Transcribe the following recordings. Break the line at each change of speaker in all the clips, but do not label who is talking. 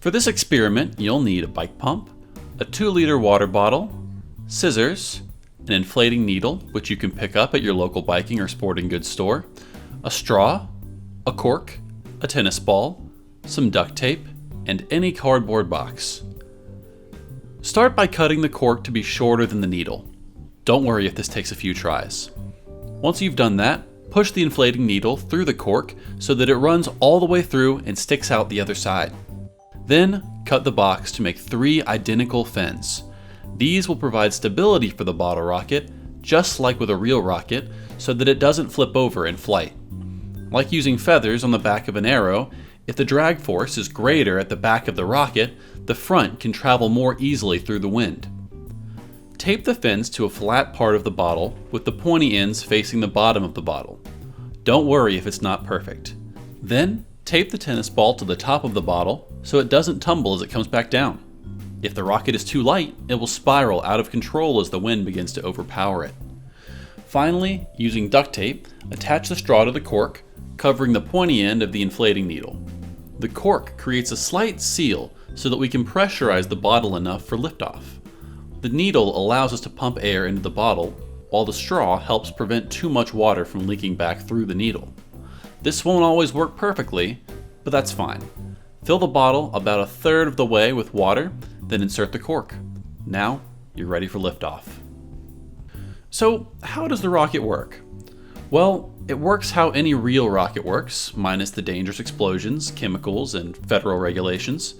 For this experiment, you'll need a bike pump, a 2-liter water bottle, scissors, an inflating needle, which you can pick up at your local biking or sporting goods store, a straw, a cork, a tennis ball, some duct tape, and any cardboard box. Start by cutting the cork to be shorter than the needle. Don't worry if this takes a few tries. Once you've done that, push the inflating needle through the cork so that it runs all the way through and sticks out the other side. Then, cut the box to make 3 identical fins. These will provide stability for the bottle rocket, just like with a real rocket, so that it doesn't flip over in flight. Like using feathers on the back of an arrow, if the drag force is greater at the back of the rocket, the front can travel more easily through the wind. Tape the fins to a flat part of the bottle with the pointy ends facing the bottom of the bottle. Don't worry if it's not perfect. Then, tape the tennis ball to the top of the bottle so it doesn't tumble as it comes back down. If the rocket is too light, it will spiral out of control as the wind begins to overpower it. Finally, using duct tape, attach the straw to the cork, covering the pointy end of the inflating needle. The cork creates a slight seal so that we can pressurize the bottle enough for liftoff. The needle allows us to pump air into the bottle, while the straw helps prevent too much water from leaking back through the needle. This won't always work perfectly, but that's fine. Fill the bottle about 1/3 of the way with water, then insert the cork. Now, you're ready for liftoff. So, how does the rocket work? Well, it works how any real rocket works, minus the dangerous explosions, chemicals, and federal regulations.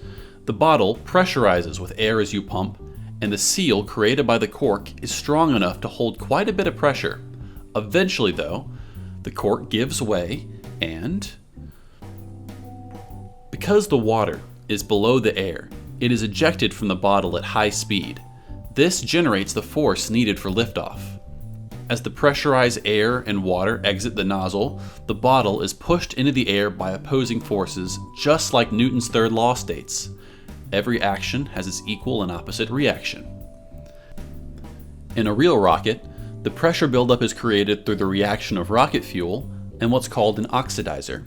The bottle pressurizes with air as you pump, and the seal created by the cork is strong enough to hold quite a bit of pressure. Eventually, though, the cork gives way, and because the water is below the air, it is ejected from the bottle at high speed. This generates the force needed for liftoff. As the pressurized air and water exit the nozzle, the bottle is pushed into the air by opposing forces, just like Newton's third law states. Every action has its equal and opposite reaction. In a real rocket, the pressure buildup is created through the reaction of rocket fuel and what's called an oxidizer.